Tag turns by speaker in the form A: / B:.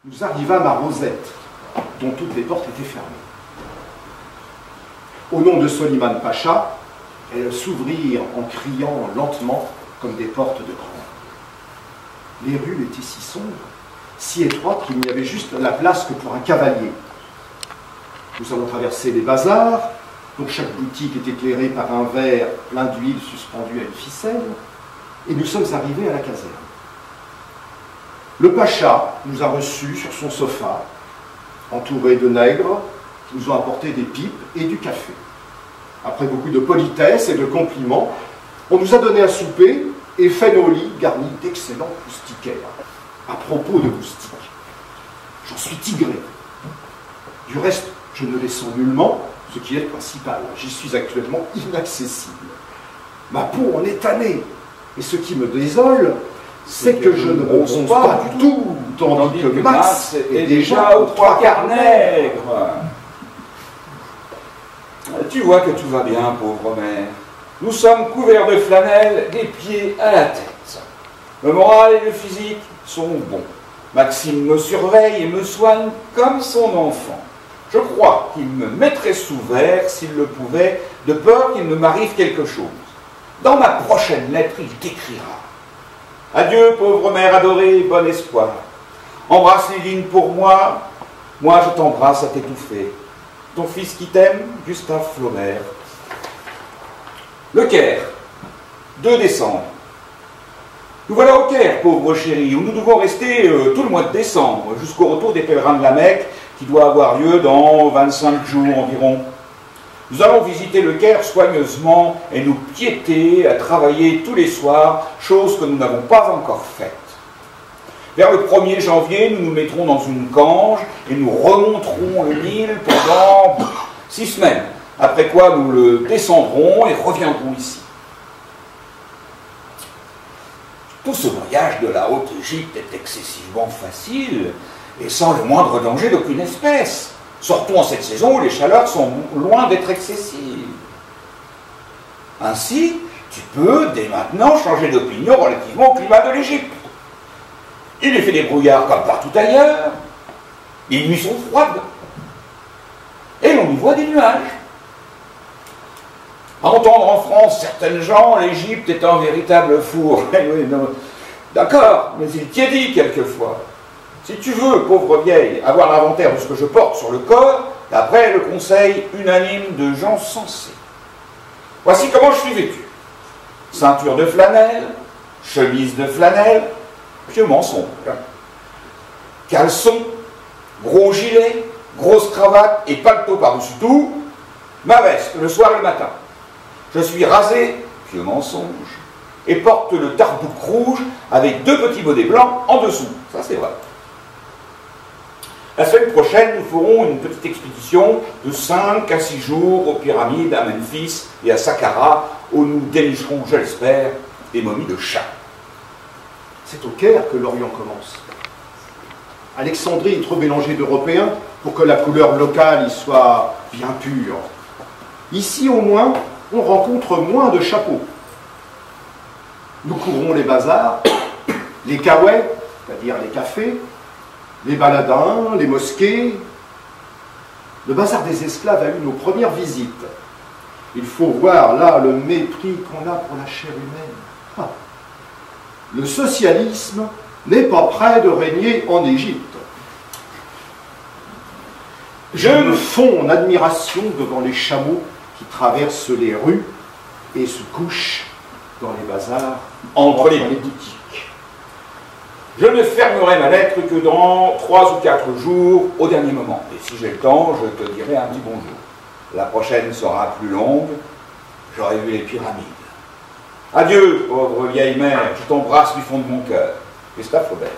A: nous arrivâmes à Rosette, dont toutes les portes étaient fermées. Au nom de Soliman Pacha, elles s'ouvrirent en criant lentement comme des portes de grand. Les rues étaient si sombres, si étroites qu'il n'y avait juste la place que pour un cavalier. Nous avons traversé les bazars, dont chaque boutique est éclairée par un verre plein d'huile suspendu à une ficelle, et nous sommes arrivés à la caserne. Le Pacha nous a reçus sur son sofa, entouré de nègres qui nous ont apporté des pipes et du café. Après beaucoup de politesse et de compliments, on nous a donné à souper et fait nos lits garnis d'excellents moustiquaires. À propos de moustiques, j'en suis tigré. Du reste, je ne les sens nullement, ce qui est le principal. J'y suis actuellement inaccessible. Ma peau en est tannée. Et ce qui me désole, c'est que je ne ronce pas du tout, tandis que Max est déjà aux trois quarts nègre.
B: Tu vois que tout va bien, pauvre mère. Nous sommes couverts de flanelle des pieds à la tête. Le moral et le physique sont bons. Maxime me surveille et me soigne comme son enfant. Je crois qu'il me mettrait sous verre s'il le pouvait, de peur qu'il ne m'arrive quelque chose. Dans ma prochaine lettre, il t'écrira. Adieu, pauvre mère adorée, bon espoir. Embrasse les lignes pour moi. Moi, je t'embrasse à t'étouffer. Ton fils qui t'aime, Gustave Flaubert. Le Caire, 2 décembre. Nous voilà au Caire, pauvre chéri, où nous devons rester tout le mois de décembre, jusqu'au retour des pèlerins de la Mecque, qui doit avoir lieu dans 25 jours environ. Nous allons visiter le Caire soigneusement et nous piéter à travailler tous les soirs, chose que nous n'avons pas encore faite. Vers le 1er janvier, nous nous mettrons dans une cange et nous remonterons le Nil pendant 6 semaines, après quoi nous le descendrons et reviendrons ici. Tout ce voyage de la Haute-Égypte est excessivement facile et sans le moindre danger d'aucune espèce. Sortons en cette saison où les chaleurs sont loin d'être excessives. Ainsi, tu peux dès maintenant changer d'opinion relativement au climat de l'Égypte. Il y fait des brouillards comme partout ailleurs, les nuits sont froides, et l'on y voit des nuages. À entendre en France certaines gens, l'Égypte est un véritable four. Oui, non. D'accord, mais il t'y est dit quelquefois. Si tu veux, pauvre vieille, avoir l'inventaire de ce que je porte sur le corps, d'après le conseil unanime de gens sensés. Voici comment je suis vêtu. Ceinture de flanelle, chemise de flanelle, pieux mensonge. Caleçon, gros gilet, grosse cravate et paletot par-dessus tout, ma veste le soir et le matin. Je suis rasé, pieux mensonge, et porte le tarbouc rouge avec 2 petits bonnets blancs en dessous. Ça, c'est vrai. La semaine prochaine, nous ferons une petite expédition de 5 à 6 jours aux pyramides, à Memphis et à Saqqara, où nous dénicherons, je l'espère, des momies de chats.
A: C'est au Caire que l'Orient commence. Alexandrie est trop mélangée d'Européens pour que la couleur locale y soit bien pure. Ici, au moins, on rencontre moins de chapeaux. Nous courons les bazars, les kawais, c'est-à-dire les cafés, les baladins, les mosquées. Le bazar des esclaves a eu nos premières visites. Il faut voir là le mépris qu'on a pour la chair humaine. Ah. Le socialisme n'est pas prêt de régner en Égypte. Je me fonds en admiration devant les chameaux qui traversent les rues et se couchent dans les bazars entre les boutiques. Je ne fermerai ma lettre que dans 3 ou 4 jours, au dernier moment. Et si j'ai le temps, je te dirai un petit bonjour. La prochaine sera plus longue. J'aurai vu les pyramides. Adieu, pauvre vieille mère. Je t'embrasse du fond de mon cœur. Gustave Flaubert.